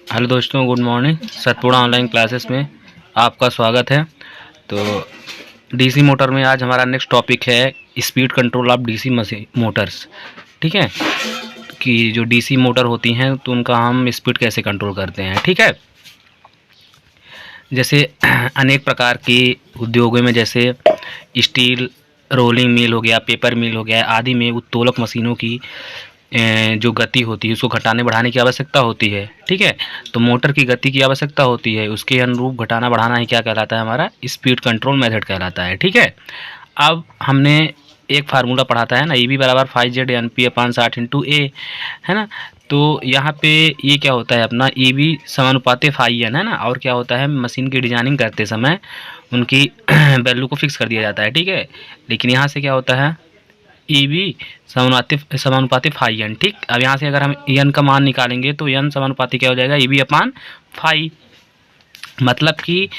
Hello दोस्तों, good morning. Satpura online classes में आपका स्वागत है। तो डीसी मोटर में आज हमारा नेक्स्ट टॉपिक है speed control of DC machine Motors. ठीक है, कि जो डीसी मोटर होती हैं तो उनका हम स्पीड कैसे कंट्रोल करते हैं। ठीक है, जैसे अनेक प्रकार के उद्योगों में जैसे स्टील रोलिंग मिल हो गया, पेपर मिल हो गया आदि में उत्तोलक मशीनों की जो गति होती है उसको घटाने बढ़ाने की आवश्यकता होती है। ठीक है, तो मोटर की गति की आवश्यकता होती है, उसके अनुरूप घटाना बढ़ाना ही क्या कहलाता है, हमारा स्पीड कंट्रोल मेथड कहलाता है। ठीक है, अब हमने एक फार्मूला पढ़ा था है ना, ई बी बराबर 5Z/NP/60 है ना। तो यहाँ पे ये क्या होता है अपना ई बी समानुपाते फाई एन है ना, और क्या होता है मशीन की डिजाइनिंग करते समय उनकी वैल्यू को फिक्स कर दिया जाता है। ठीक है, लेकिन यहाँ से क्या होता है ई बी समानुपाती फाई एन। ठीक, अब यहाँ से अगर हम एन का मान निकालेंगे तो एन समानुपाती क्या हो जाएगा, ई बी अपान फाई। मतलब कि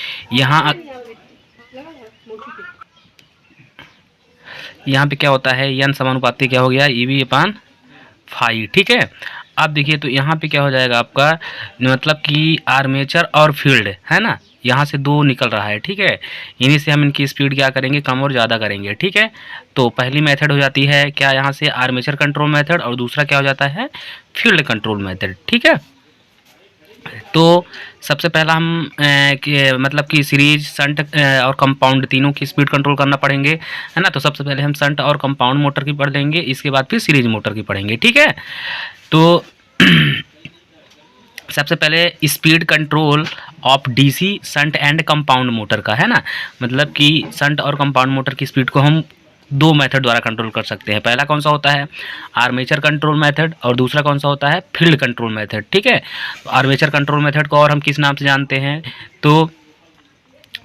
यहाँ पे क्या होता है एन समानुपाती क्या हो गया, ई बी अपान फाई। ठीक है, अब देखिए तो यहाँ पे क्या हो जाएगा आपका, मतलब कि आर्मेचर और फील्ड है ना, यहाँ से दो निकल रहा है। ठीक है, इन्हीं से हम इनकी स्पीड क्या करेंगे, कम और ज़्यादा करेंगे। ठीक है, तो पहली मेथड हो जाती है क्या, यहाँ से आर्मेचर कंट्रोल मेथड, और दूसरा क्या हो जाता है फील्ड कंट्रोल मेथड। ठीक है, तो सबसे पहला हम मतलब कि सीरीज शंट और कंपाउंड तीनों की स्पीड कंट्रोल करना पड़ेंगे है ना। तो सबसे पहले हम शंट और कंपाउंड मोटर की पढ़ लेंगे, इसके बाद फिर सीरीज मोटर की पढ़ेंगे। ठीक है, तो सबसे पहले speed control of DC shunt and compound motor का है ना, मतलब कि शंट और कंपाउंड मोटर की स्पीड को हम दो मेथड द्वारा कंट्रोल कर सकते हैं। पहला कौन सा होता है आर्मेचर कंट्रोल मेथड, और दूसरा कौन सा होता है फील्ड कंट्रोल मेथड। ठीक है, तो आर्मेचर कंट्रोल मेथड को और हम किस नाम से जानते हैं, तो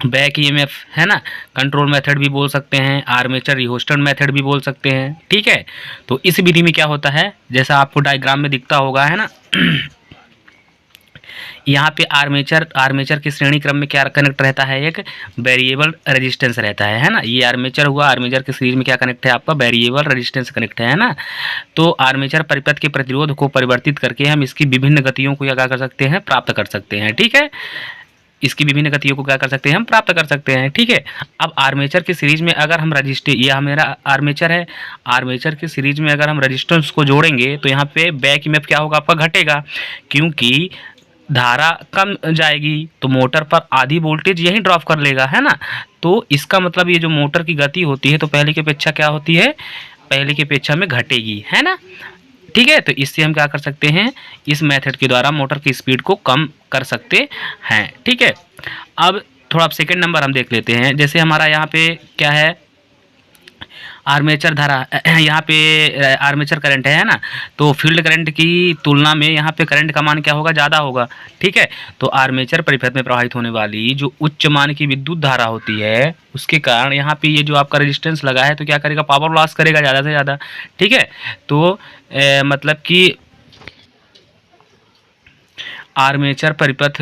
बैक ईएमएफ है ना कंट्रोल मेथड भी बोल सकते हैं, आर्मेचर रिहोस्टेट मेथड भी बोल सकते हैं। ठीक है, तो इस विधि में क्या होता है, जैसा आपको डायग्राम में दिखता होगा है ना, यहाँ पे आर्मेचर की श्रेणी क्रम में क्या कनेक्ट रहता है, एक वेरिएबल रेजिस्टेंस रहता है ना। ये आर्मेचर हुआ, आर्मेचर की सीरीज में क्या कनेक्ट है आपका, वेरिएबल रेजिस्टेंस कनेक्ट है ना। तो आर्मेचर परिपथ के प्रतिरोध को परिवर्तित करके हम इसकी विभिन्न गतियों को क्या कर सकते हैं, प्राप्त कर सकते हैं। ठीक है, इसकी विभिन्न गतियों को क्या कर सकते हैं, हम प्राप्त कर सकते हैं। ठीक है, अब आर्मेचर की सीरीज में अगर हम ये मेरा आर्मेचर है, आर्मेचर की सीरीज में अगर हम रेजिस्टेंस को जोड़ेंगे तो यहाँ पे बैक ईएमएफ क्या होगा आपका, घटेगा, क्योंकि धारा कम जाएगी तो मोटर पर आधी वोल्टेज यही ड्रॉप कर लेगा है ना। तो इसका मतलब ये जो मोटर की गति होती है तो पहले की अपेक्षा क्या होती है, पहले की अपेक्षा में घटेगी है ना। ठीक है, तो इससे हम क्या कर सकते हैं, इस मेथड के द्वारा मोटर की स्पीड को कम कर सकते हैं। ठीक है, अब थोड़ा सेकंड नंबर हम देख लेते हैं। जैसे हमारा यहाँ पे क्या है, आर्मेचर धारा यहाँ पे आर्मेचर करंट है ना, तो फील्ड करंट की तुलना में यहाँ पे करंट का मान क्या होगा, ज़्यादा होगा। ठीक है, तो आर्मेचर परिपथ में प्रवाहित होने वाली जो उच्च मान की विद्युत धारा होती है उसके कारण यहाँ पे ये जो आपका रेजिस्टेंस लगा है तो क्या करेगा, पावर लॉस करेगा ज़्यादा से ज़्यादा। ठीक है, तो मतलब कि आर्मेचर परिपथ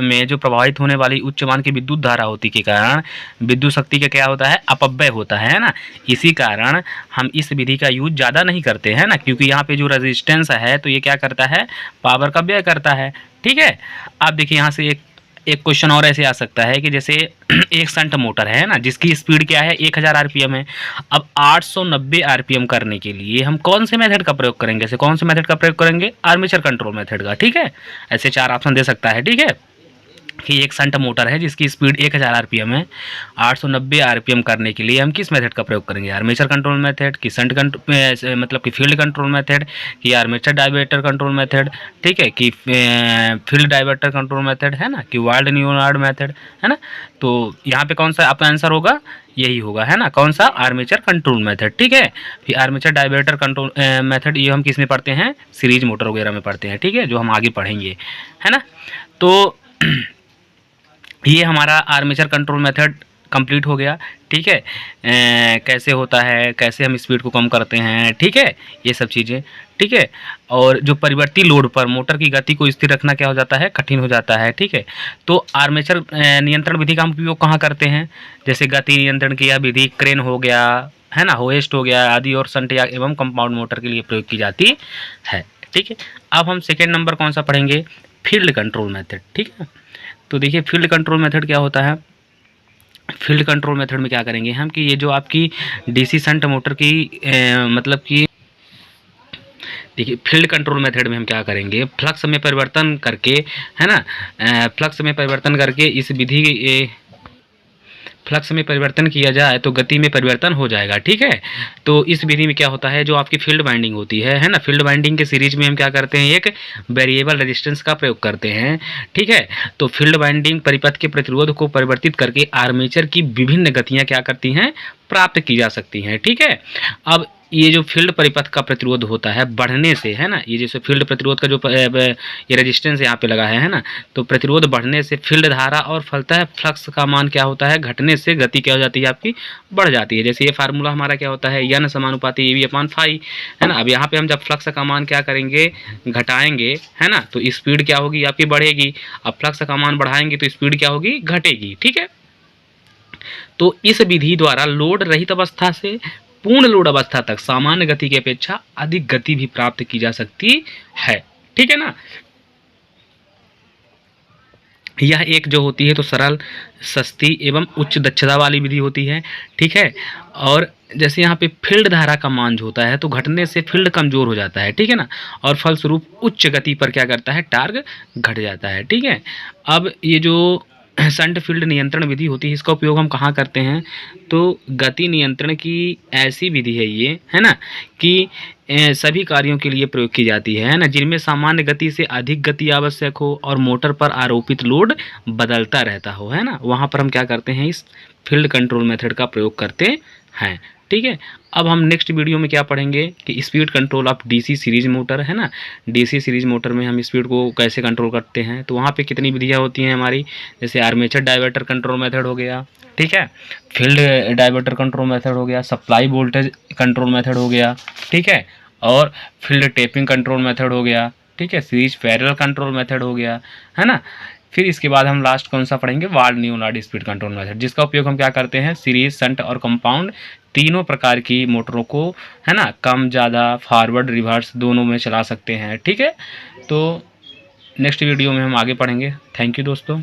में जो प्रभावित होने वाली उच्च मान की विद्युत धारा होती के कारण विद्युत शक्ति का क्या होता है, अपव्यय होता है ना। इसी कारण हम इस विधि का यूज ज़्यादा नहीं करते हैं ना, क्योंकि यहाँ पे जो रेजिस्टेंस है तो ये क्या करता है, पावर का व्यय करता है। ठीक है, अब देखिए यहाँ से एक क्वेश्चन और ऐसे आ सकता है कि जैसे एक शंट मोटर है ना जिसकी स्पीड क्या है 1000 आरपीएम है। अब 890 आरपीएम करने के लिए हम कौन से मेथड का प्रयोग करेंगे, ऐसे कौन से मेथड का प्रयोग करेंगे, आर्मेचर कंट्रोल मेथड का। ठीक है, ऐसे चार ऑप्शन दे सकता है। ठीक है, कि एक शंट मोटर है जिसकी स्पीड 1000 आरपीएम है, 890 आरपीएम करने के लिए हम किस मेथड का प्रयोग करेंगे, आर्मेचर कंट्रोल मेथड कि शंट मतलब कि फील्ड कंट्रोल मेथड कि आर्मेचर डायवर्टर कंट्रोल मेथड। ठीक है, कि फील्ड डायवर्टर कंट्रोल मेथड है ना, कि वाइल्ड न्यूनार्ड मेथड है ना। तो यहाँ पे कौन सा आपका आंसर होगा, यही होगा है ना, कौन सा, आर्मेचर कंट्रोल मेथड। ठीक है, फिर आर्मेचर डायवर्टर कंट्रोल मेथड ये हम किस में पढ़ते हैं, सीरीज मोटर वगैरह में पढ़ते हैं। ठीक है, जो हम आगे पढ़ेंगे है ना। तो ये हमारा आर्मेचर कंट्रोल मेथड कंप्लीट हो गया। ठीक है, कैसे होता है, कैसे हम स्पीड को कम करते हैं। ठीक है, ये सब चीज़ें। ठीक है, और जो परिवर्ती लोड पर मोटर की गति को स्थिर रखना क्या हो जाता है, कठिन हो जाता है। ठीक है, तो आर्मेचर नियंत्रण विधि का हम उपयोग कहाँ करते हैं, जैसे गति नियंत्रण की यह विधि क्रेन हो गया है ना, होएस्ट हो गया आदि, और शंट या एवं कंपाउंड मोटर के लिए प्रयोग की जाती है। ठीक है, अब हम सेकेंड नंबर कौन सा पढ़ेंगे, फील्ड कंट्रोल मेथड। ठीक है, तो देखिए फील्ड कंट्रोल मेथड क्या होता है। फील्ड कंट्रोल मेथड में क्या करेंगे हम कि ये जो आपकी डीसी शंट मोटर की मतलब कि देखिए फील्ड कंट्रोल मेथड में हम क्या करेंगे, फ्लक्स में परिवर्तन करके, है ना, फ्लक्स में परिवर्तन करके इस विधि फ्लक्स में परिवर्तन किया जाए तो गति में परिवर्तन हो जाएगा। ठीक है, तो इस विधि में क्या होता है, जो आपकी फील्ड वाइंडिंग होती है ना, फील्ड वाइंडिंग के सीरीज में हम क्या करते हैं, एक वेरिएबल रेजिस्टेंस का प्रयोग करते हैं। ठीक है, तो फील्ड वाइंडिंग परिपथ के प्रतिरोध को परिवर्तित करके आर्मेचर की विभिन्न गतियां क्या करती हैं, प्राप्त की जा सकती हैं। ठीक है, अब ये जो फील्ड परिपथ का प्रतिरोध होता है बढ़ने से, है ना, ये जैसे फील्ड प्रतिरोध का जो ये रेजिस्टेंस यहाँ पे लगा है ना, तो प्रतिरोध बढ़ने से फील्ड धारा और फलतः फ्लक्स का मान क्या होता है, घटने से गति क्या हो जाती है, आपकी बढ़ जाती है। जैसे ये फार्मूला हमारा क्या होता है, n समानुपाती AV/φ, है ना। अब यहाँ पे हम जब फ्लक्स का मान क्या करेंगे, घटाएंगे, है ना, तो स्पीड क्या होगी, आपकी बढ़ेगी। अब फ्लक्स का मान बढ़ाएंगे तो स्पीड क्या होगी, घटेगी। ठीक है, तो इस विधि द्वारा लोड रहित अवस्था से पूर्ण लोड अवस्था तक सामान्य गति की अपेक्षा अधिक गति भी प्राप्त की जा सकती है। ठीक है ना, यह एक जो होती है तो सरल, सस्ती एवं उच्च दक्षता वाली विधि होती है। ठीक है, और जैसे यहाँ पे फील्ड धारा का मान जो होता है तो घटने से फील्ड कमजोर हो जाता है। ठीक है ना, और फलस्वरूप उच्च गति पर क्या करता है, टार्क घट जाता है। ठीक है, अब ये जो शंट फील्ड नियंत्रण विधि होती है इसका उपयोग हम कहाँ करते हैं, तो गति नियंत्रण की ऐसी विधि है ये, है ना, कि सभी कार्यों के लिए प्रयोग की जाती है ना, जिनमें सामान्य गति से अधिक गति आवश्यक हो और मोटर पर आरोपित लोड बदलता रहता हो, है ना, वहाँ पर हम क्या करते हैं, इस फील्ड कंट्रोल मेथड का प्रयोग करते हैं। ठीक है, अब हम नेक्स्ट वीडियो में क्या पढ़ेंगे कि speed control of DC series motor, है ना, डीसी सीरीज मोटर में हम स्पीड को कैसे कंट्रोल करते हैं। तो वहाँ पे कितनी विधियाँ होती हैं हमारी, जैसे आर्मेचर डाइवर्टर कंट्रोल मेथड हो गया, ठीक है, फील्ड डाइवर्टर कंट्रोल मेथड हो गया, सप्लाई वोल्टेज कंट्रोल मेथड हो गया, ठीक है, और फील्ड टेपिंग कंट्रोल मेथड हो गया, ठीक है, सीरीज पैरेलल कंट्रोल मेथड हो गया, है ना। फिर इसके बाद हम लास्ट कौन सा पढ़ेंगे, वाल्ड न्यूलार्ड स्पीड कंट्रोल मेथड, जिसका उपयोग हम क्या करते हैं, सीरीज, शंट और कंपाउंड तीनों प्रकार की मोटरों को, है ना, कम ज़्यादा, फॉरवर्ड, रिवर्स दोनों में चला सकते हैं। ठीक है, तो नेक्स्ट वीडियो में हम आगे पढ़ेंगे। थैंक यू दोस्तों।